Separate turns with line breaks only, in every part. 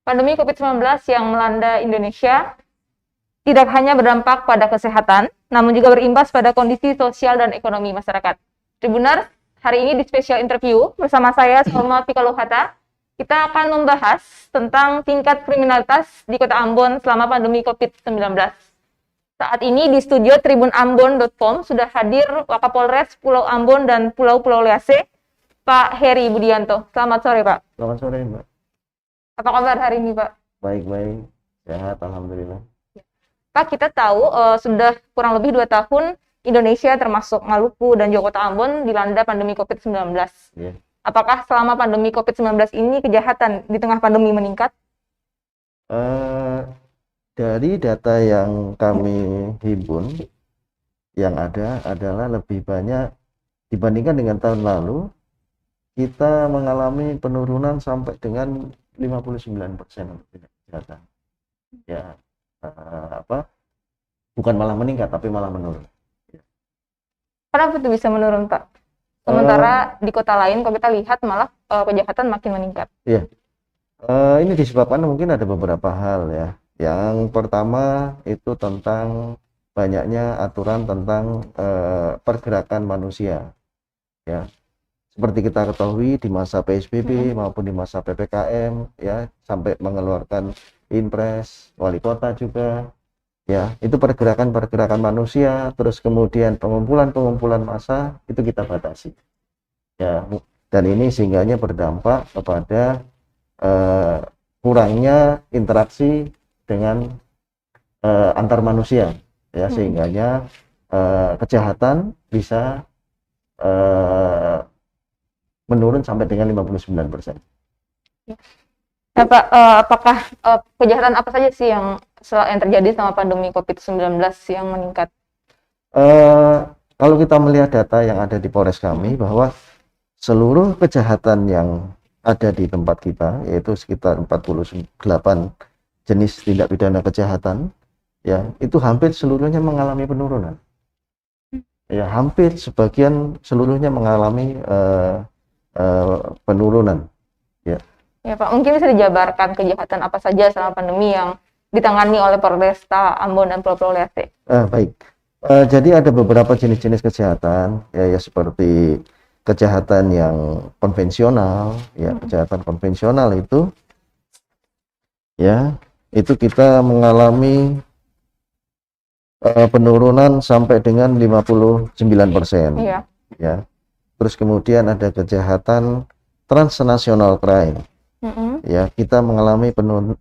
Pandemi COVID-19 yang melanda Indonesia tidak hanya berdampak pada kesehatan, namun juga berimbas pada kondisi sosial dan ekonomi masyarakat. Tribuners, hari ini di special interview bersama saya, Salma Pikaluhata, kita akan membahas tentang tingkat kriminalitas di Kota Ambon selama pandemi COVID-19. Saat ini di studio tribunambon.com sudah hadir Wakapolres Pulau Ambon dan Pulau-Pulau Lease, Pak Heri Budianto. Selamat sore, Pak.
Selamat sore, Mbak.
Apa kabar hari ini, Pak?
Baik-baik, sehat, alhamdulillah.
Pak, kita tahu sudah kurang lebih 2 tahun Indonesia termasuk Maluku dan juga Kota Ambon dilanda pandemi COVID-19.
Yeah.
Apakah selama pandemi COVID-19 ini kejahatan di tengah pandemi meningkat?
Dari data yang kami himpun, yang ada adalah lebih banyak dibandingkan dengan tahun lalu, kita mengalami penurunan sampai dengan 59% untuk kejahatan. Ya, bukan malah meningkat, tapi malah menurun.
Kenapa itu bisa menurun, Pak? Sementara di kota lain, kalau kita lihat malah kejahatan makin meningkat.
Iya, ini disebabkan mungkin ada beberapa hal ya. Yang pertama itu tentang banyaknya aturan tentang pergerakan manusia. Ya. Seperti kita ketahui di masa PSBB maupun di masa PPKM ya, sampai mengeluarkan Inpres, wali kota juga ya, itu pergerakan manusia, terus kemudian pengumpulan massa itu kita batasi ya, dan ini sehingganya berdampak kepada kurangnya interaksi dengan antar manusia ya, sehingganya kejahatan bisa menurun sampai dengan 59%.
Nah, Pak, apakah kejahatan apa saja sih yang terjadi selama pandemi COVID-19 yang meningkat?
Kalau kita melihat data yang ada di Polres kami, bahwa seluruh kejahatan yang ada di tempat kita, yaitu sekitar 48 jenis tindak pidana kejahatan, ya, itu hampir seluruhnya mengalami penurunan. Ya, hampir seluruhnya mengalami penurunan. Ya.
Ya, Pak, mungkin bisa dijabarkan kejahatan apa saja selama pandemi yang ditangani oleh Polresta Ambon dan Pulau-Pulau Lease.
Baik. Jadi ada beberapa jenis-jenis kejahatan ya, seperti kejahatan yang konvensional ya. Kejahatan konvensional itu ya, itu kita mengalami penurunan sampai dengan 59%.
Iya.
Ya. Terus kemudian ada kejahatan transnational crime. Ya, kita mengalami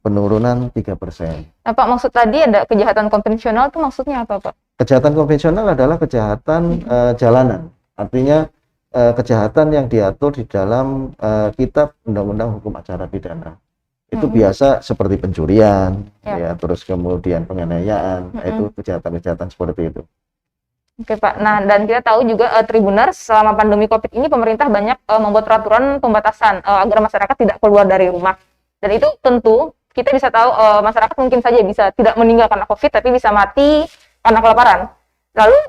penurunan 3%.
Nah, Pak, maksud tadi ada kejahatan konvensional itu maksudnya apa, Pak?
Kejahatan konvensional adalah kejahatan jalanan. Artinya kejahatan yang diatur di dalam kitab Undang-Undang Hukum Acara Pidana. Itu biasa seperti pencurian, ya, terus kemudian penganiayaan, itu kejahatan-kejahatan seperti itu.
Oke, Pak. Nah, dan kita tahu juga Tribuners selama pandemi COVID ini pemerintah banyak membuat peraturan pembatasan agar masyarakat tidak keluar dari rumah. Dan itu tentu kita bisa tahu masyarakat mungkin saja bisa tidak meninggal karena COVID, tapi bisa mati karena kelaparan. Lalu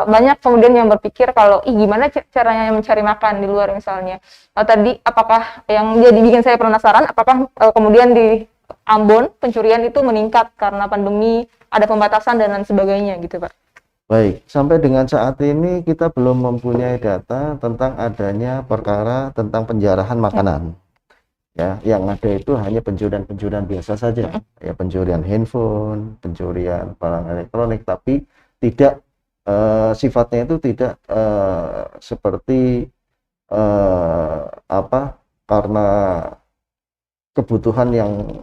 banyak kemudian yang berpikir kalau gimana caranya mencari makan di luar misalnya. Tadi apakah yang jadi bikin saya penasaran, apakah kemudian di Ambon pencurian itu meningkat karena pandemi, ada pembatasan dan lain sebagainya gitu, Pak?
Baik, sampai dengan saat ini kita belum mempunyai data tentang adanya perkara tentang penjarahan makanan. Ya, yang ada itu hanya pencurian biasa saja. Ya, pencurian handphone, pencurian barang elektronik, tapi tidak sifatnya itu tidak seperti karena kebutuhan yang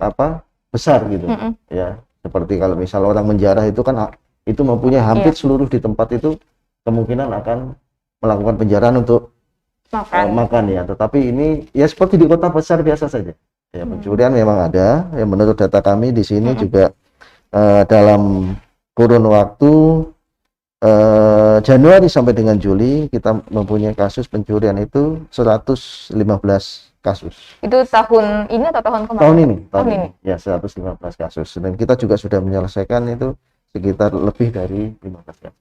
besar gitu. Ya, seperti kalau misal orang menjarah itu kan itu mempunyai hampir seluruh di tempat itu kemungkinan akan melakukan penjarahan untuk makan ya. Tetapi ini ya seperti di kota besar biasa saja. Ya, pencurian memang ada. Ya, menurut data kami di sini juga dalam kurun waktu Januari sampai dengan Juli kita mempunyai kasus pencurian itu 115 kasus. Itu
tahun ini atau tahun kemarin?
Tahun ini. Ya, 115 kasus. Dan kita juga sudah menyelesaikan itu sekitar lebih dari 15 kasus.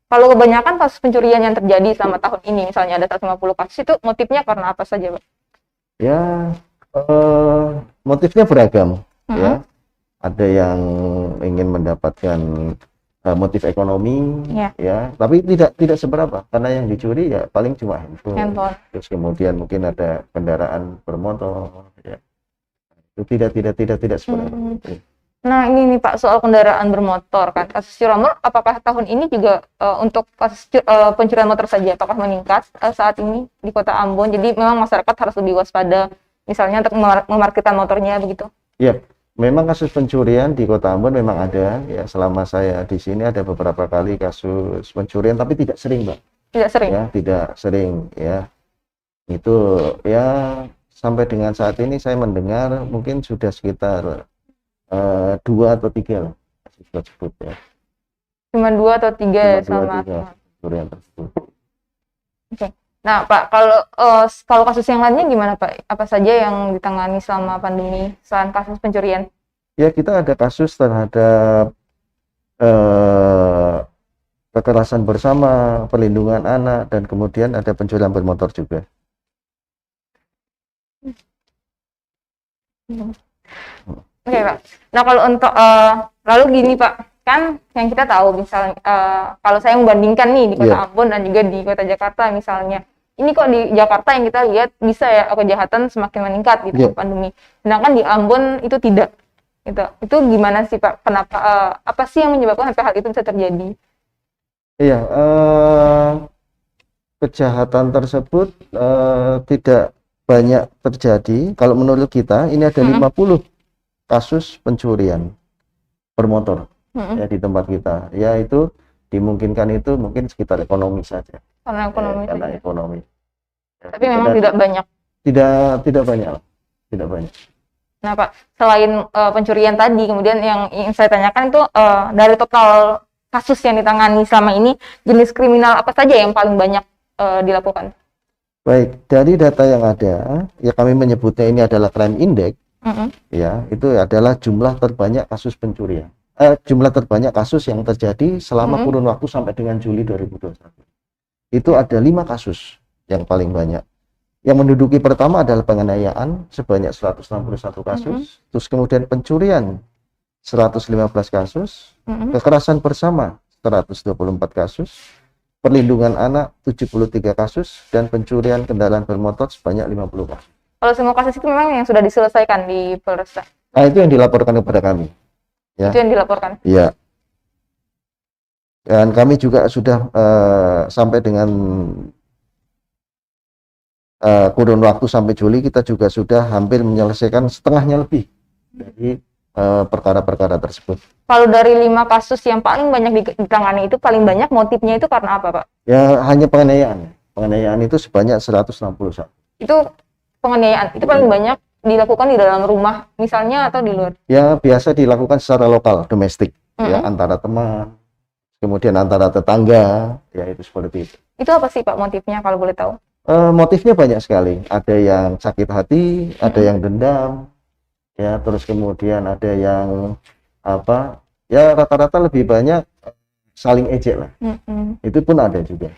Kalau kebanyakan kasus pencurian yang terjadi selama tahun ini, misalnya ada 150 kasus, itu motifnya karena apa saja, Pak?
Ya, motifnya beragam,
Mhm.
ya. Ada yang ingin mendapatkan motif ekonomi,
Ya.
ya, tapi tidak seberapa, karena yang dicuri ya paling cuma handphone.
Handphone.
Terus kemudian mungkin ada kendaraan bermotor, ya. Itu tidak seberapa.
Hmm. Nah, ini nih Pak, soal kendaraan bermotor kan, kasus curanmor apakah tahun ini juga untuk kasus pencurian motor saja apakah meningkat saat ini di Kota Ambon? Jadi memang masyarakat harus lebih waspada misalnya untuk memarkirkan motornya begitu.
Ya, memang kasus pencurian di Kota Ambon memang ada, ya. Selama saya di sini ada beberapa kali kasus pencurian, tapi tidak sering, Mbak.
Tidak sering.
Ya, tidak sering, ya. Itu ya sampai dengan saat ini saya mendengar mungkin sudah sekitar 2 atau 3 lah kasus tersebut, ya.
Cuma 2 atau 3
Cuma
ya
2,
sama.
3 pencurian tersebut.
Oke. Nah, Pak, kalau kasus yang lainnya gimana, Pak? Apa saja yang ditangani selama pandemi selain kasus pencurian?
Ya, kita ada kasus terhadap kekerasan bersama, perlindungan anak, dan kemudian ada pencurian bermotor juga.
Oke, Pak. Nah, kalau untuk lalu gini, Pak, kan yang kita tahu misalnya kalau saya membandingkan nih di Kota
Iya.
Ambon dan juga di Kota Jakarta misalnya, ini kok di Jakarta yang kita lihat bisa ya kejahatan semakin meningkat di
Iya.
tengah pandemi. Sedangkan di Ambon itu tidak. Gitu. Itu gimana sih, Pak? Kenapa apa sih yang menyebabkan sampai hal itu bisa terjadi?
Iya, kejahatan tersebut tidak banyak terjadi. Kalau menurut kita, ini ada 50 kasus pencurian bermotor, ya, di tempat kita. Ya, itu dimungkinkan itu mungkin sekitar ekonomi saja.
Karena ekonomi
Karena
saja.
ekonomi. Ya,
Tapi memang tidak banyak.
tidak banyak lah. Tidak banyak.
Nah, Pak, selain pencurian tadi, kemudian yang ingin saya tanyakan itu dari total kasus yang ditangani selama ini, jenis kriminal apa saja yang paling banyak dilakukan?
Baik, dari data yang ada, ya kami menyebutnya ini adalah crime index, ya, itu adalah jumlah terbanyak kasus pencurian. Jumlah terbanyak kasus yang terjadi selama kurun waktu sampai dengan Juli 2021. Itu ada 5 kasus yang paling banyak. Yang menduduki pertama adalah penganiayaan sebanyak 161 kasus, terus kemudian pencurian 115 kasus, kekerasan bersama 124 kasus, perlindungan anak 73 kasus, dan pencurian kendaraan bermotor sebanyak 50 kasus.
Kalau semua kasus itu memang yang sudah diselesaikan di Polresta?
Nah, itu yang dilaporkan kepada kami. Ya.
Itu yang dilaporkan?
Iya. Dan kami juga sudah sampai dengan kurun waktu sampai Juli, kita juga sudah hampir menyelesaikan setengahnya lebih dari perkara-perkara tersebut.
Kalau dari 5 kasus yang paling banyak ditangani itu paling banyak motifnya itu karena apa, Pak?
Ya, hanya penganiayaan. Penganiayaan itu sebanyak 161.
Itu penganiayaan, itu paling banyak dilakukan di dalam rumah misalnya atau di luar?
Ya, biasa dilakukan secara lokal, domestik, ya, antara teman, kemudian antara tetangga, ya, itu seperti itu.
Itu apa sih, Pak, motifnya kalau boleh tahu?
Motifnya banyak sekali. Ada yang sakit hati, ada yang dendam, ya, terus kemudian ada yang apa? Ya, rata-rata lebih banyak saling ejek lah. Itu pun ada juga.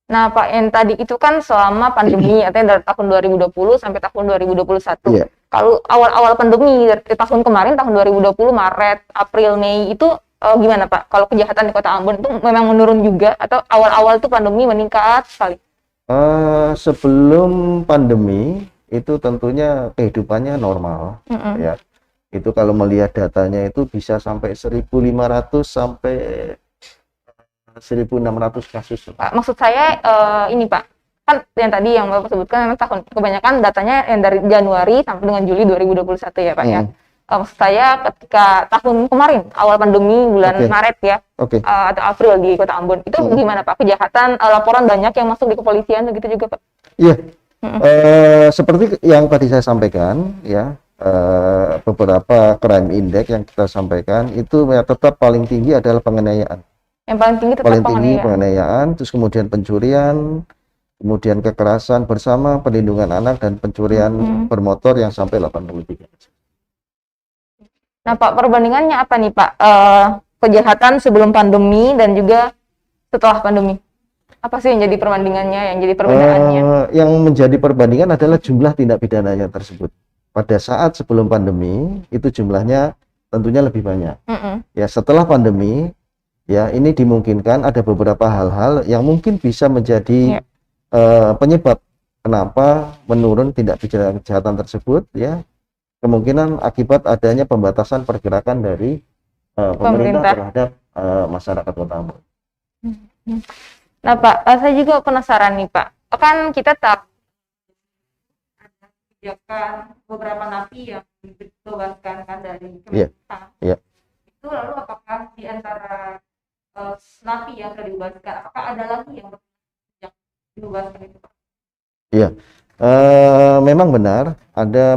Nah, Pak, yang tadi itu kan selama pandemi, artinya dari tahun 2020 sampai tahun 2021.
Iya.
Kalau awal-awal pandemi dari tahun kemarin, tahun 2020, Maret, April, Mei, itu gimana, Pak? Kalau kejahatan di Kota Ambon itu memang menurun juga atau awal-awal itu pandemi meningkat sekali?
Sebelum pandemi itu tentunya kehidupannya normal, ya. Itu kalau melihat datanya itu bisa sampai 1.500 sampai 1.600 kasus.
Pak, maksud saya ini, Pak, kan yang tadi yang Bapak sebutkan memang tahun kebanyakan datanya yang dari Januari sampai dengan Juli 2021 ya, Pak, ya. Maksud saya ketika tahun kemarin awal pandemi bulan Maret ya, atau April di Kota Ambon itu gimana, Pak, kejahatan laporan banyak yang masuk di kepolisian begitu juga, Pak?
Iya, seperti yang tadi saya sampaikan ya, beberapa crime index yang kita sampaikan itu ya, tetap paling tinggi adalah penganiayaan.
Yang paling tinggi tetap
penganiayaan, terus kemudian pencurian, kemudian kekerasan bersama, perlindungan anak, dan pencurian bermotor yang sampai 83.
Nah, Pak, perbandingannya apa nih, Pak? Kejahatan sebelum pandemi dan juga setelah pandemi. Apa sih yang jadi perbandingannya, yang jadi perbedaannya?
Yang menjadi perbandingan adalah jumlah tindak pidananya tersebut. pada saat sebelum pandemi itu jumlahnya tentunya lebih banyak.
Mm-mm.
Ya, setelah pandemi ya ini dimungkinkan ada beberapa hal-hal yang mungkin bisa menjadi
Ya.
penyebab kenapa menurun tindak pidana kejahatan tersebut ya. Kemungkinan akibat adanya pembatasan pergerakan dari pemerintah
Pemerintah.
terhadap masyarakat Kota Ambon.
Mhm. Nah, Pak, saya juga penasaran nih, Pak. Kan kita tahu ada kebijakan beberapa napi yang dibebaskan kan dari
Iya,
Kemenkumham.
iya.
Itu lalu apakah di antara napi yang sudah dibebaskan, apakah ada lagi yang dibebaskan itu, Pak?
Iya, memang benar ada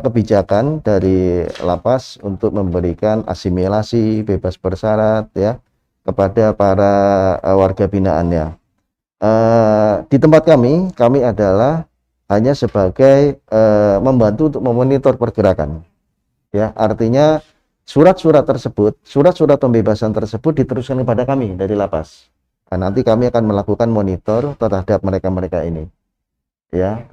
kebijakan dari lapas untuk memberikan asimilasi bebas bersyarat ya kepada para warga binaannya. Di tempat kami adalah hanya sebagai membantu untuk memonitor pergerakan. Ya, artinya surat-surat pembebasan tersebut diteruskan kepada kami dari lapas. Nah, nanti kami akan melakukan monitor terhadap mereka-mereka ini. Ya,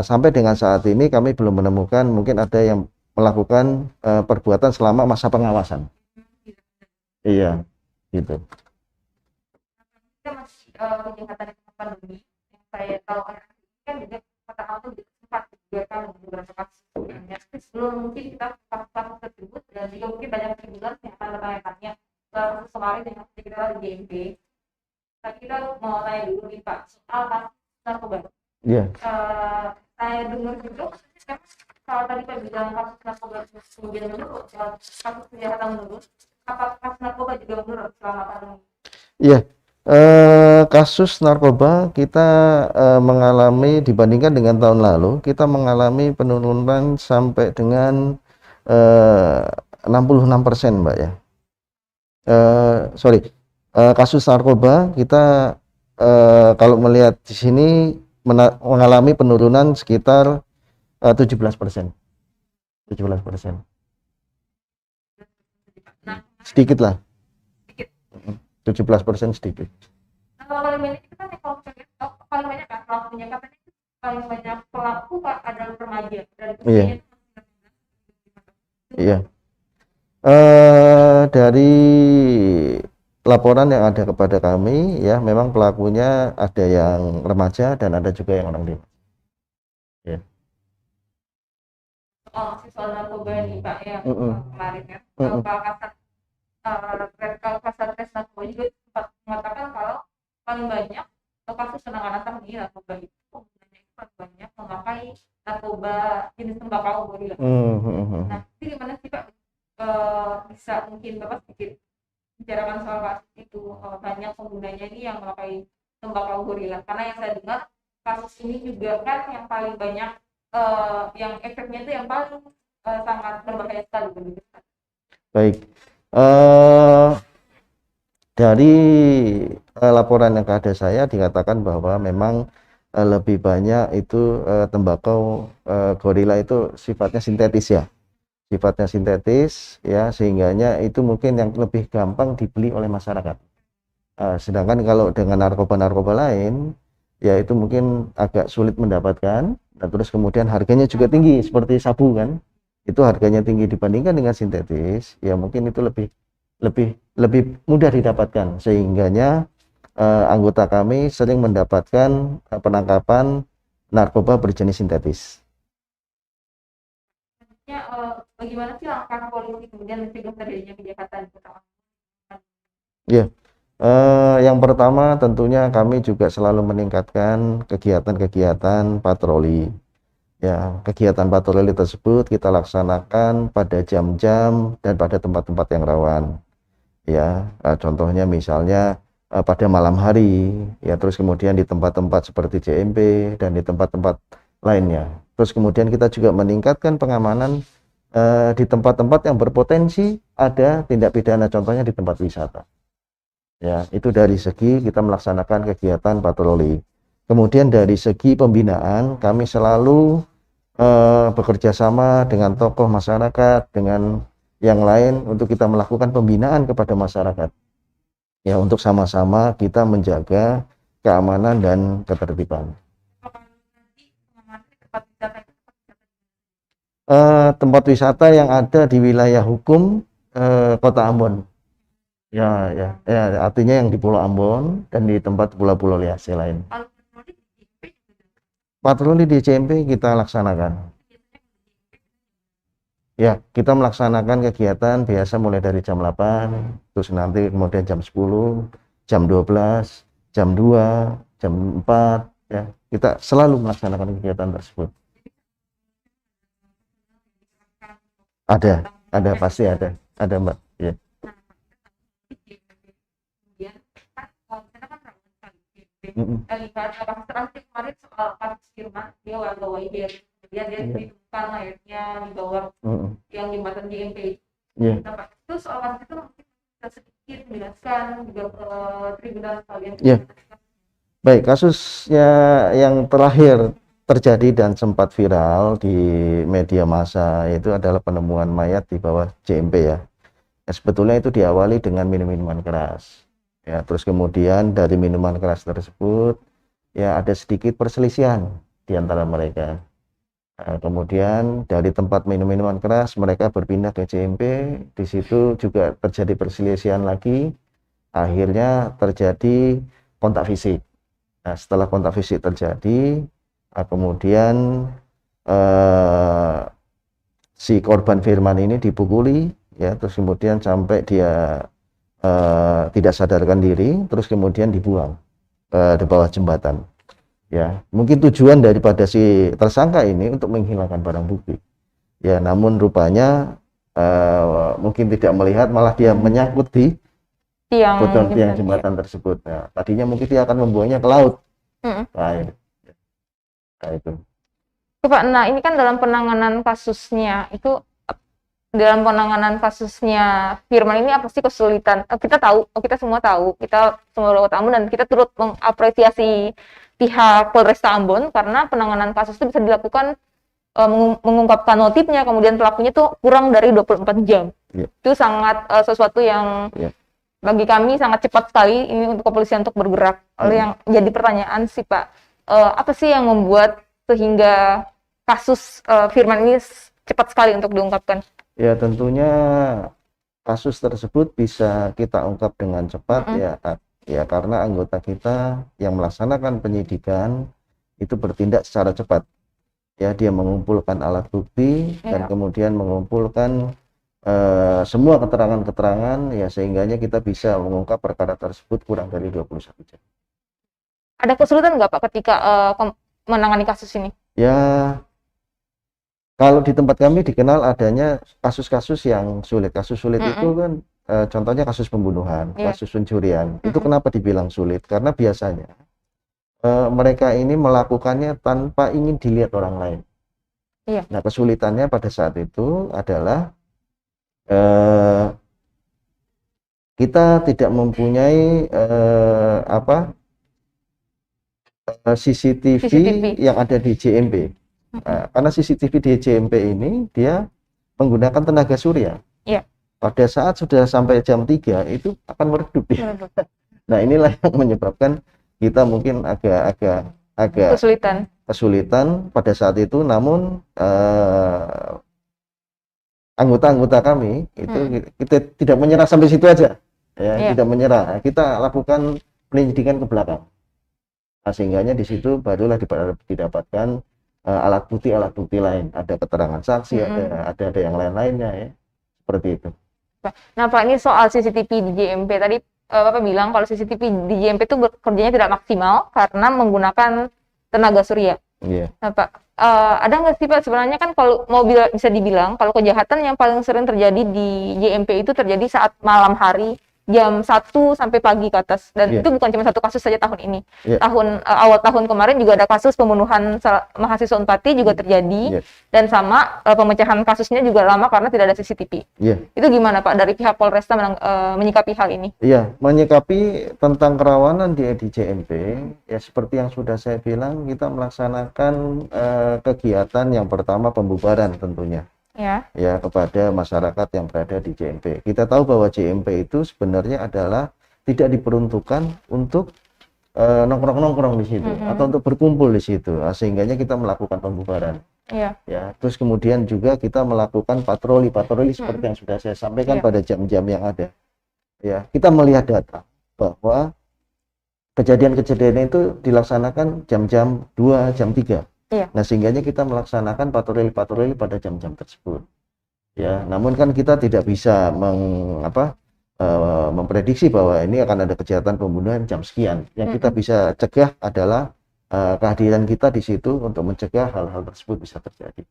sampai dengan saat ini kami belum menemukan mungkin ada yang melakukan perbuatan selama masa pengawasan. Iya, gitu.
Kita masih kejahatan yang pandemi yang saya tahu anak-anak ini kan juga kata auto juga sempat dibiarkan beberapa kasus sebelumnya. Sebelum mungkin kita kasus tersebut dan juga mungkin banyak tribunal yang akan bertanya-tanya kasus kemarin yang kita di GMP. Tapi kita mau tanya dulu nih Pak soal kasus narkoba.
Iya.
Saya dengar juga kalau tadi Pak bilang kasus narkoba kemudian menurun, kasus kejahatan menurun, apakah kasus narkoba juga menurun selama pandemi?
Iya. Kasus narkoba kita mengalami dibandingkan dengan tahun lalu, kita mengalami penurunan sampai dengan 66%, Mbak ya. Kasus narkoba kita kalau melihat di sini mengalami penurunan sekitar 17%. 17%. Sedikit lah. 17% sedikit.
Nah, kalau paling banyak itu kan kalau paling banyak kan pelakunya katanya itu paling banyak pelaku Pak adalah remaja dan usianya itu
Iya. Dari laporan yang ada kepada kami ya memang pelakunya ada yang remaja dan ada juga yang orang dewasa. Ya.
soal narkoba nih Pak ya kemarin ya Pak Kasat Res Narkoba juga sempat mengatakan kalau paling banyak kasus penanganan di narkoba itu penggunanya itu paling banyak memakai narkoba jenis tembakau gorila. Nah, itu gimana sih Pak bisa mungkin Bapak sedikit bicarakan soal kasus itu banyak penggunanya ini yang memakai tembakau gorila karena yang saya dengar kasus ini juga kan yang paling banyak yang efeknya itu yang paling sangat berbahaya sekali begitu.
Baik. Dari laporan yang ada saya dikatakan bahwa memang lebih banyak itu tembakau gorila itu sifatnya sintetis ya. Sifatnya sintetis ya sehingganya itu mungkin yang lebih gampang dibeli oleh masyarakat. Sedangkan kalau dengan narkoba-narkoba lain ya itu mungkin agak sulit mendapatkan dan terus kemudian harganya juga tinggi seperti sabu kan. Itu harganya tinggi dibandingkan dengan sintetis ya mungkin itu lebih mudah didapatkan sehingganya anggota kami sering mendapatkan penangkapan narkoba berjenis sintetis.
Bagaimana sih langkah polisi kemudian mencegah terjadinya kejahatan di Kota Ambon?
Ya, yang pertama tentunya kami juga selalu meningkatkan kegiatan-kegiatan patroli. Ya, kegiatan patroli tersebut kita laksanakan pada jam-jam dan pada tempat-tempat yang rawan. Ya, contohnya misalnya pada malam hari, ya terus kemudian di tempat-tempat seperti JMP dan di tempat-tempat lainnya. Terus kemudian kita juga meningkatkan pengamanan di tempat-tempat yang berpotensi ada tindak pidana, contohnya di tempat wisata. Ya, itu dari segi kita melaksanakan kegiatan patroli. Kemudian dari segi pembinaan, kami selalu bekerja sama dengan tokoh masyarakat, dengan yang lain untuk kita melakukan pembinaan kepada masyarakat. Ya, untuk sama-sama kita menjaga keamanan dan ketertiban. Tempat wisata yang ada di wilayah hukum Kota Ambon. Ya, ya, ya, artinya yang di Pulau Ambon dan di tempat pulau-pulau Liase lain. Patroli di JMP kita laksanakan. Ya, kita melaksanakan kegiatan biasa mulai dari jam 8, terus nanti kemudian jam 10, jam 12, jam 2, jam 4, ya. Kita selalu melaksanakan kegiatan tersebut. Ada, pasti ada Mbak. Ya. Mm-mm.
Lihat kasus terakhir kemarin soal kasus Firman, dia warga YB, kemudian dia ditemukan mayatnya di bawah yang jembatan JMP.
Yeah.
Nah, Pak, itu soal kasus itu mungkin bisa sedikit menjelaskan juga ke tribunal sekalian.
Yeah. Baik, kasusnya yang terakhir terjadi dan sempat viral di media massa itu adalah penemuan mayat di bawah JMP ya. Sebetulnya itu diawali dengan minum-minuman keras. Ya, terus kemudian dari minuman keras tersebut ya ada sedikit perselisihan di antara mereka. Kemudian dari tempat minum-minuman keras mereka berpindah ke JMP, di situ juga terjadi perselisihan lagi. Akhirnya terjadi kontak fisik. Nah, setelah kontak fisik terjadi, kemudian si korban Firman ini dipukuli ya, terus kemudian sampai dia tidak sadarkan diri, terus kemudian dibuang di bawah jembatan. Ya, mungkin tujuan daripada si tersangka ini untuk menghilangkan barang bukti. Ya, namun rupanya mungkin tidak melihat, malah dia menyangkut di tiang jembatan tersebut. Nah, tadinya mungkin dia akan membuangnya ke laut. Nah, itu.
Pak, nah ini kan dalam penanganan kasusnya itu. Dalam penanganan kasusnya Firman ini apa sih kesulitan? Kita tahu, kita semua tahu, kita semua Kota Ambon, dan kita turut mengapresiasi pihak Polresta Ambon karena penanganan kasus itu bisa dilakukan mengungkapkan motifnya, kemudian pelakunya tuh kurang dari 24 jam.
Yeah.
Itu sangat sesuatu yang bagi kami sangat cepat sekali ini untuk kepolisian untuk bergerak. Lalu yang jadi pertanyaan sih Pak, apa sih yang membuat sehingga kasus Firman ini cepat sekali untuk diungkapkan?
Ya, tentunya kasus tersebut bisa kita ungkap dengan cepat ya karena anggota kita yang melaksanakan penyidikan itu bertindak secara cepat. Ya, dia mengumpulkan alat bukti dan kemudian mengumpulkan semua keterangan-keterangan ya sehingganya kita bisa mengungkap perkara tersebut kurang dari 21 jam.
Ada kesulitan nggak Pak ketika menangani kasus ini?
Ya, kalau di tempat kami dikenal adanya kasus-kasus yang sulit. Kasus sulit itu kan contohnya kasus pembunuhan, kasus pencurian. Itu kenapa dibilang sulit? Karena biasanya mereka ini melakukannya tanpa ingin dilihat orang lain. Nah, kesulitannya pada saat itu adalah kita tidak mempunyai CCTV yang ada di JMP. Karena CCTV di JMP ini dia menggunakan tenaga surya. Pada saat sudah sampai jam 3 itu akan meredup ya. Nah, inilah yang menyebabkan kita mungkin agak kesulitan pada saat itu. Namun anggota-anggota kami itu kita tidak menyerah sampai situ aja. Ya, tidak menyerah. Kita lakukan penyelidikan ke belakang. Nah, sehingganya di situ barulah didapatkan alat bukti lain, ada keterangan saksi, ada yang lain-lainnya ya, seperti itu.
Nah Pak, ini soal CCTV di JMP tadi Bapak bilang kalau CCTV di JMP itu bekerjanya tidak maksimal karena menggunakan tenaga surya. Nah Pak, ada nggak sih Pak sebenarnya kan kalau mau bisa dibilang kalau kejahatan yang paling sering terjadi di JMP itu terjadi saat malam hari jam 1 sampai pagi ke atas, dan itu bukan cuma satu kasus saja tahun ini. Awal tahun kemarin juga ada kasus pembunuhan mahasiswa Unpati juga terjadi, dan sama pemecahan kasusnya juga lama karena tidak ada CCTV. Itu gimana Pak dari pihak Polresta menyikapi hal ini?
Menyikapi tentang kerawanan di JMP ya seperti yang sudah saya bilang, kita melaksanakan kegiatan yang pertama pembubaran tentunya. Ya, kepada masyarakat yang berada di JMP. Kita tahu bahwa JMP itu sebenarnya adalah tidak diperuntukkan untuk nongkrong-nongkrong di situ atau untuk berkumpul di situ. Nah, sehingganya kita melakukan pembubaran.
Iya.
Ya, terus kemudian juga kita melakukan patroli seperti yang sudah saya sampaikan pada jam-jam yang ada. Ya, kita melihat data bahwa kejadian-kejadian itu dilaksanakan jam-jam 2, jam 3.
Iya.
Nah, sehingganya kita melaksanakan patroli pada jam-jam tersebut. Ya, namun kan kita tidak bisa memprediksi bahwa ini akan ada kejahatan pembunuhan jam sekian. Yang kita bisa cegah adalah kehadiran kita di situ untuk mencegah hal-hal tersebut bisa terjadi.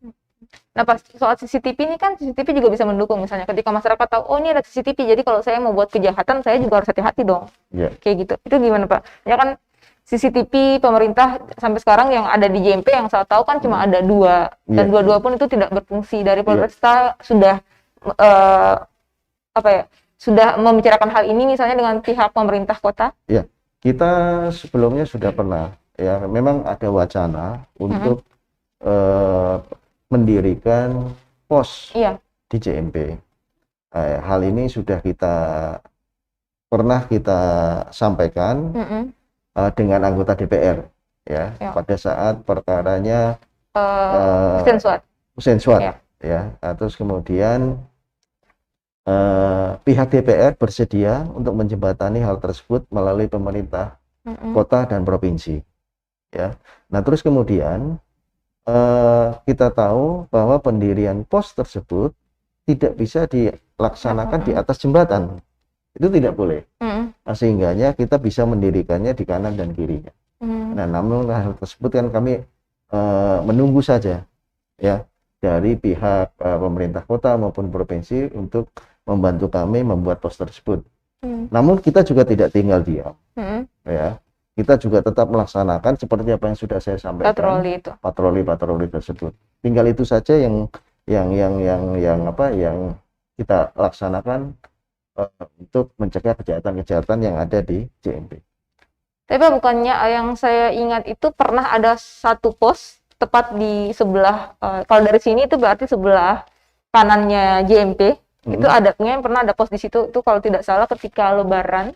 Nah, pas soal CCTV ini kan CCTV juga bisa mendukung, misalnya ketika masyarakat tahu, oh ini ada CCTV, jadi kalau saya mau buat kejahatan, saya juga harus hati-hati dong.
Ya.
Kayak gitu. Itu gimana, Pak? Ya kan CCTV pemerintah sampai sekarang yang ada di JMP yang saya tahu kan cuma ada 2, dan dua-dua pun itu tidak berfungsi. Dari Polresta sudah sudah membicarakan hal ini misalnya dengan pihak pemerintah kota?
Ya, kita sebelumnya sudah pernah, ya memang ada wacana untuk mendirikan pos di JMP. Hal ini sudah pernah kita sampaikan dengan anggota DPR, ya. Pada saat perkaranya Hussein Suat, ya. Terus kemudian pihak DPR bersedia untuk menjembatani hal tersebut melalui pemerintah kota dan provinsi, ya. Nah, terus kemudian kita tahu bahwa pendirian pos tersebut tidak bisa dilaksanakan di atas jembatan, itu tidak boleh. Nah, sehingganya kita bisa mendirikannya di kanan dan kirinya. Nah, namun hal tersebut kan kami menunggu saja, ya, dari pihak pemerintah kota maupun provinsi untuk membantu kami membuat pos tersebut. Namun kita juga tidak tinggal diam, ya. Kita juga tetap melaksanakan seperti apa yang sudah saya sampaikan. Patroli tersebut. Tinggal itu saja yang kita laksanakan untuk mencegah kejahatan-kejahatan yang ada di JMP.
Tapi bukannya yang saya ingat itu pernah ada satu pos tepat di sebelah, kalau dari sini itu berarti sebelah kanannya JMP. Itu pernah ada pos di situ, itu kalau tidak salah ketika Lebaran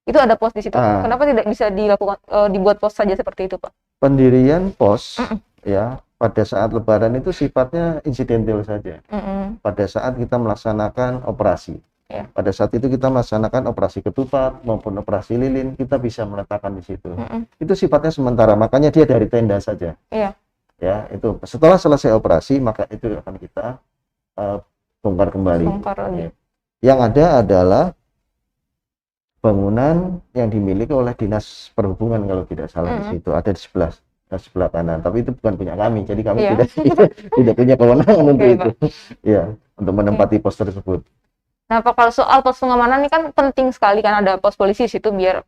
itu ada pos di situ. Kenapa tidak bisa dilakukan dibuat pos saja seperti itu, Pak?
Pendirian pos ya pada saat Lebaran itu sifatnya insidental saja. Pada saat kita melaksanakan operasi, pada saat itu kita melaksanakan operasi ketupat maupun operasi lilin, kita bisa meletakkan di situ. Itu sifatnya sementara, makanya dia dari tenda saja. Ya, itu setelah selesai operasi maka itu akan kita bongkar kembali. Yang ada adalah bangunan yang dimiliki oleh Dinas Perhubungan kalau tidak salah di situ, ada di sebelah kanan. Tapi itu bukan punya kami, jadi kami tidak punya kewenangan untuk itu. Ya, untuk menempati pos tersebut.
Nah, Pak, kalau soal pos pengamanan ini kan penting sekali kan ada pos polisi di situ biar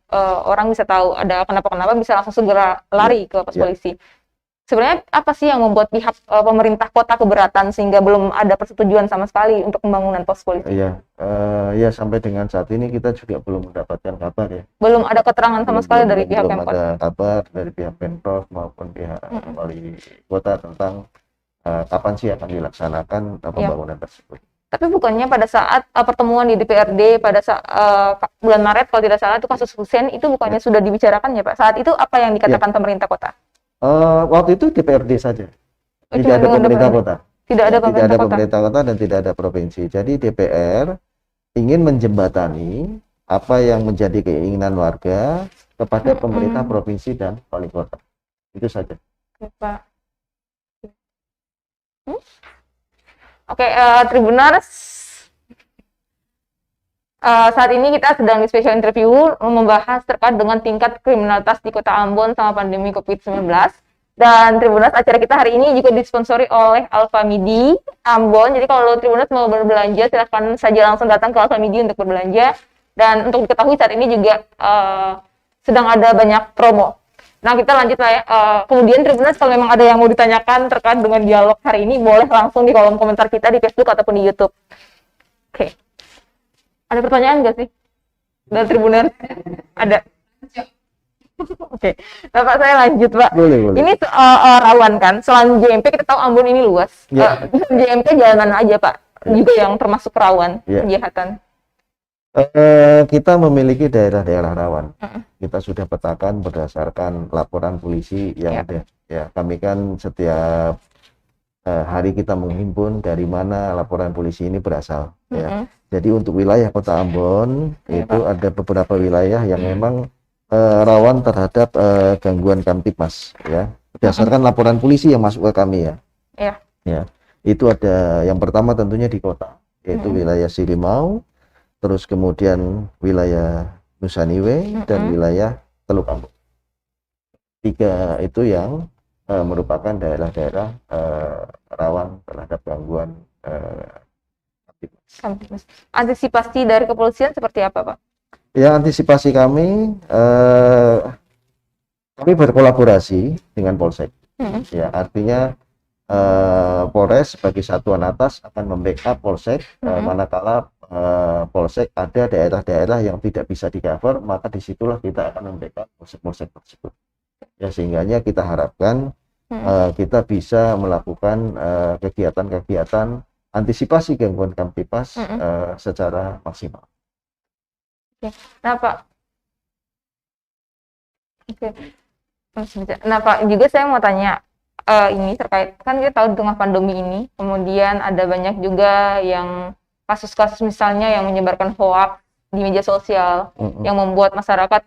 orang bisa tahu ada kenapa bisa langsung segera lari ke pos polisi. Sebenarnya apa sih yang membuat pihak pemerintah kota keberatan sehingga belum ada persetujuan sama sekali untuk pembangunan pos polisi?
Ya sampai dengan saat ini kita juga belum mendapatkan kabar, ya.
Belum ada keterangan sama sekali dari pihak Pemkot.
Belum ada kabar dari pihak Pemprov maupun pihak wali kota tentang kapan sih akan dilaksanakan pembangunan tersebut.
Tapi bukannya pada saat pertemuan di DPRD pada bulan Maret kalau tidak salah itu kasus Hussein itu bukannya sudah dibicarakan ya, Pak? Saat itu apa yang dikatakan pemerintah kota?
Waktu itu DPRD saja, tidak ada pemerintah kota.
Tidak ada
pemerintah kota dan tidak ada provinsi. Jadi DPR ingin menjembatani apa yang menjadi keinginan warga kepada pemerintah provinsi dan wali kota. Itu saja.
Oke, Pak. Oke, Tribuners. Saat ini kita sedang di special interview membahas terkait dengan tingkat kriminalitas di Kota Ambon sama pandemi COVID-19. Dan Tribuners, acara kita hari ini juga disponsori oleh Alfa Midi Ambon. Jadi kalau Tribuners mau berbelanja, silahkan saja langsung datang ke Alfa Midi untuk berbelanja. Dan untuk diketahui saat ini juga sedang ada banyak promo. Nah, kita lanjut lah ya. Kemudian Tribuners, kalau memang ada yang mau ditanyakan terkait dengan dialog hari ini, boleh langsung di kolom komentar kita di Facebook ataupun di YouTube. Oke. Ada pertanyaan nggak sih dari Tribuners? Ada. Oke, Bapak saya lanjut, Pak.
Boleh.
Ini rawan kan? Selain JMP kita tahu Ambon ini luas. JMP jalanan aja, Pak. Juga yang termasuk rawan kejahatan.
Kita memiliki daerah-daerah rawan.
Mm-mm.
Kita sudah petakan berdasarkan laporan polisi yang
Ya.
ada. Ya, kami kan setiap hari kita menghimpun dari mana laporan polisi ini berasal. Ya.
Mm-mm.
Jadi untuk wilayah Kota Ambon
Iya,
itu
Pak.
ada beberapa wilayah yang memang rawan terhadap gangguan Kamtipmas. Ya, berdasarkan laporan polisi yang masuk ke kami ya.
Iya.
Ya, itu ada yang pertama tentunya di kota, yaitu wilayah Sirimau, terus kemudian wilayah Nusaniwe dan wilayah Teluk Ambon. 3 itu yang merupakan daerah-daerah rawan terhadap gangguan
Kamtipmas. Antisipasi dari kepolisian seperti apa, Pak?
ya, antisipasi kami berkolaborasi dengan Polsek.
Mm-mm.
Ya, artinya Polres sebagai satuan atas akan membackup Polsek manakala Polsek ada daerah-daerah yang tidak bisa di-cover, maka disitulah kita akan membackup Polsek-Polsek tersebut. Ya, sehingganya kita harapkan kita bisa melakukan kegiatan-kegiatan antisipasi gangguan Kamtipmas secara maksimal.
Nah, Pak. Oke. Nah, Pak, juga saya mau tanya ini terkait, kan kita tahu di tengah pandemi ini, kemudian ada banyak juga yang kasus-kasus misalnya yang menyebarkan hoax di media sosial, yang membuat masyarakat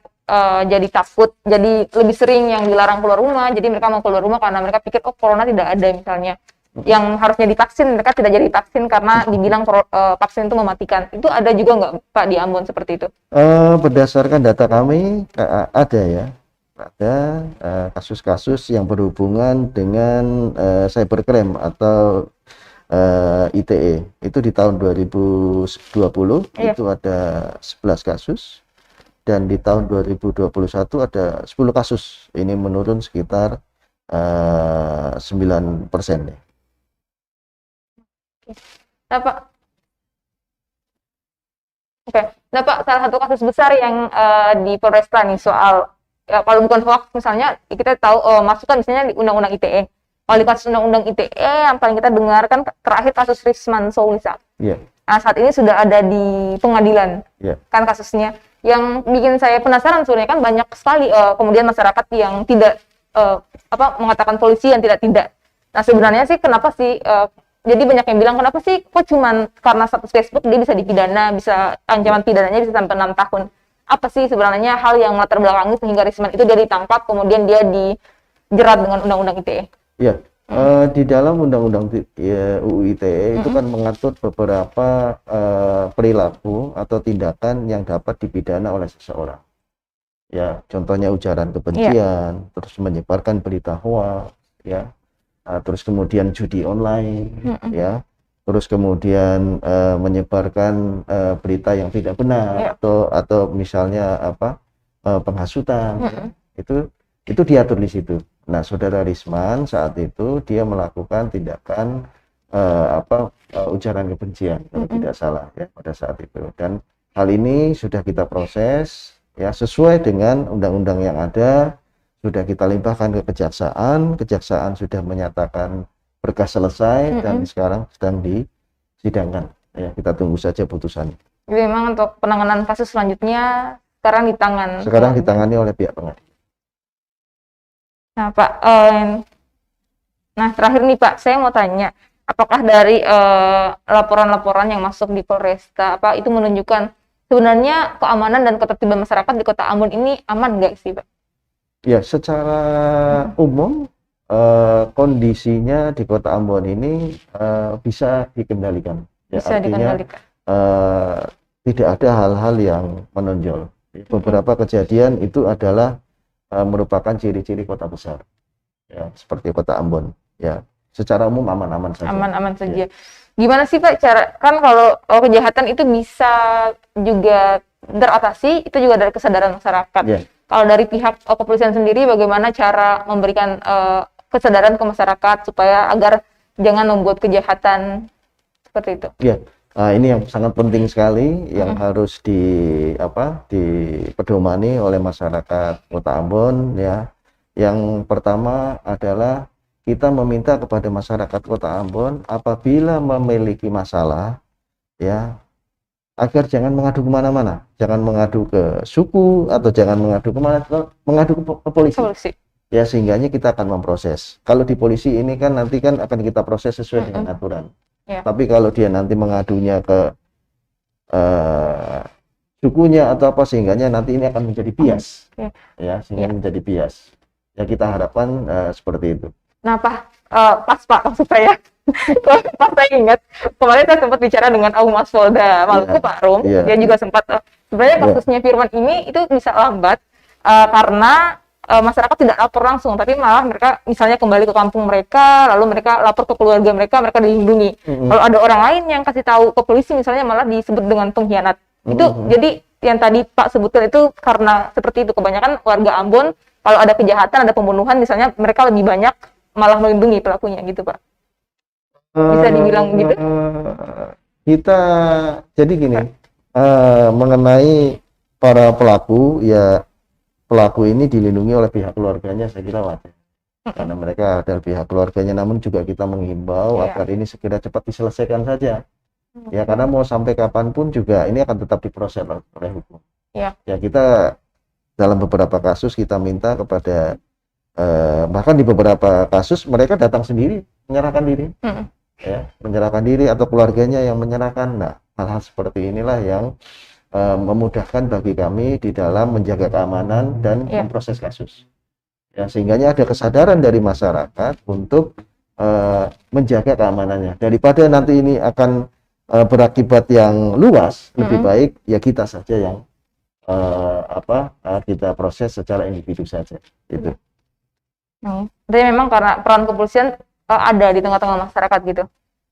jadi takut, jadi lebih sering yang dilarang keluar rumah, jadi mereka mau keluar rumah karena mereka pikir, oh corona tidak ada misalnya. Yang harusnya divaksin, mereka tidak jadi vaksin karena dibilang vaksin itu mematikan. Itu ada juga nggak, Pak, di Ambon seperti itu?
Berdasarkan data kami, ada ya. Ada kasus-kasus yang berhubungan dengan cybercrime atau ITE. Itu di tahun 2020 itu ada 11 kasus, dan di tahun 2021 ada 10 kasus. Ini menurun sekitar 9% ya.
Nah, Pak. Oke. Nah, Pak, salah satu kasus besar yang di Polresta nih soal ya, kalau bukan hoax misalnya kita tahu masukan misalnya di Undang-Undang ITE. Kalau di kasus Undang-Undang ITE yang paling kita dengarkan terakhir kasus Risman Soulisa.
Yeah.
Nah, saat ini sudah ada di pengadilan kan kasusnya. Yang bikin saya penasaran sebenarnya kan banyak sekali kemudian masyarakat yang tidak mengatakan polisi yang tidak. Nah, sebenarnya sih kenapa sih jadi banyak yang bilang kenapa sih kok cuman karena status Facebook dia bisa dipidana, bisa ancaman pidananya bisa sampai 6 tahun. Apa sih sebenarnya hal yang melatar belakangi sehingga Risman itu dia ditangkap kemudian dia dijerat dengan Undang-Undang ITE?
Ya, di dalam Undang-Undang UU ITE itu kan mengatur beberapa perilaku atau tindakan yang dapat dipidana oleh seseorang. Ya, contohnya ujaran kebencian, terus menyebarkan berita hoax, ya, terus kemudian judi online, ya, terus kemudian menyebarkan berita yang tidak benar, atau misalnya penghasutan, itu diatur di situ. Nah, Saudara Risman saat itu dia melakukan tindakan ujaran kebencian kalau tidak salah ya pada saat itu, dan hal ini sudah kita proses ya sesuai dengan undang-undang yang ada, sudah kita limpahkan ke kejaksaan sudah menyatakan berkas selesai dan sekarang sedang disidangkan ya, kita tunggu saja putusannya.
Jadi memang untuk penanganan kasus selanjutnya sekarang
ditangani oleh pihak pengadilan.
Nah, Pak, nah terakhir nih Pak, saya mau tanya, apakah dari laporan-laporan yang masuk di Polresta, itu menunjukkan sebenarnya keamanan dan ketertiban masyarakat di Kota Ambon ini aman nggak sih, Pak?
Ya, secara umum kondisinya di Kota Ambon ini bisa dikendalikan. Ya,
bisa
artinya
dikendalikan.
Tidak ada hal-hal yang menonjol. Beberapa kejadian itu adalah merupakan ciri-ciri kota besar, ya, seperti Kota Ambon. Ya, secara umum aman-aman saja.
Aman-aman saja. Ya. Gimana sih Pak cara, kan kalau kejahatan itu bisa juga teratasi, itu juga dari kesadaran masyarakat. Ya. Kalau dari pihak kepolisian sendiri, bagaimana cara memberikan kesadaran ke masyarakat supaya agar jangan membuat kejahatan seperti itu? Ya.
Ini yang sangat penting sekali yang harus dipedomani oleh masyarakat Kota Ambon ya. Yang pertama adalah kita meminta kepada masyarakat Kota Ambon apabila memiliki masalah ya, agar jangan mengadu kemana-mana, jangan mengadu ke suku atau jangan mengadu kemana, mengadu ke polisi.
Solusi.
Ya, sehingganya kita akan memproses. Kalau di polisi ini kan nanti kan akan kita proses sesuai dengan aturan.
Ya.
Tapi kalau dia nanti mengadunya ke sukunya atau apa, sehingganya nanti ini akan menjadi bias. Ya, sehingga menjadi bias. Ya, kita harapkan seperti itu.
Nah, pas Pak, maksud saya, pas saya ingat, kemarin saya sempat bicara dengan Humas Polda Maluku, Pak Rum, dia juga sempat, sebenarnya kasusnya Firman ini itu bisa lambat, karena masyarakat tidak lapor langsung, tapi malah mereka misalnya kembali ke kampung mereka, lalu mereka lapor ke keluarga mereka dilindungi. Kalau ada orang lain yang kasih tahu ke polisi, misalnya malah disebut dengan pengkhianat. Itu jadi yang tadi Pak sebutkan itu karena seperti itu, kebanyakan warga Ambon, kalau ada kejahatan, ada pembunuhan, misalnya mereka lebih banyak malah melindungi pelakunya gitu, Pak. Bisa dibilang gitu?
Kita, jadi gini, mengenai para pelaku, ya pelaku ini dilindungi oleh pihak keluarganya, saya kira wajar. Karena mereka adalah pihak keluarganya, namun juga kita menghimbau agar ini segera cepat diselesaikan saja. Ya, karena mau sampai kapanpun juga ini akan tetap diproses oleh hukum. Ya, kita dalam beberapa kasus kita minta kepada, bahkan di beberapa kasus mereka datang sendiri, menyerahkan diri. Ya, menyerahkan diri atau keluarganya yang menyerahkan. Nah, hal-hal seperti inilah yang memudahkan bagi kami di dalam menjaga keamanan dan memproses kasus. Ya, sehingganya ada kesadaran dari masyarakat untuk menjaga keamanannya. Daripada nanti ini akan berakibat yang luas, lebih baik ya kita saja yang kita proses secara individu saja. Itu.
Jadi memang karena peran kepolisian ada di tengah-tengah masyarakat gitu.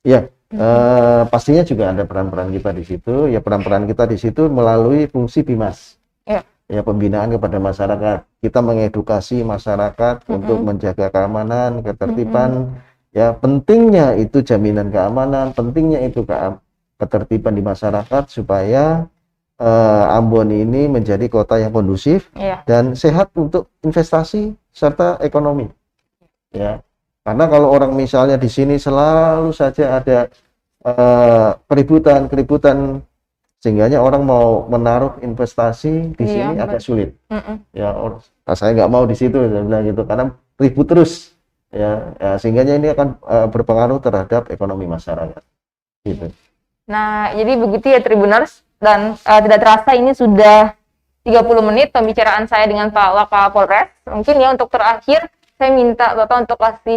Iya. Pastinya juga ada peran-peran kita di situ. Ya, peran-peran kita di situ melalui fungsi Bimas. Ya, pembinaan kepada masyarakat. Kita mengedukasi masyarakat untuk menjaga keamanan, ketertiban. Ya, pentingnya itu jaminan keamanan, pentingnya itu ketertiban di masyarakat supaya Ambon ini menjadi kota yang kondusif dan sehat untuk investasi serta ekonomi. Ya. Karena kalau orang misalnya di sini selalu saja ada keributan, sehingganya orang mau menaruh investasi di sini agak sulit. Ya, saya nggak mau di situ, saya bilang gitu, karena ribut terus. Ya, sehingganya ini akan berpengaruh terhadap ekonomi masyarakat. Gitu.
Nah, jadi begitu ya Tribuners, dan tidak terasa ini sudah 30 menit pembicaraan saya dengan Pak Wakapolres. Mungkin ya untuk terakhir saya minta Bapak untuk kasih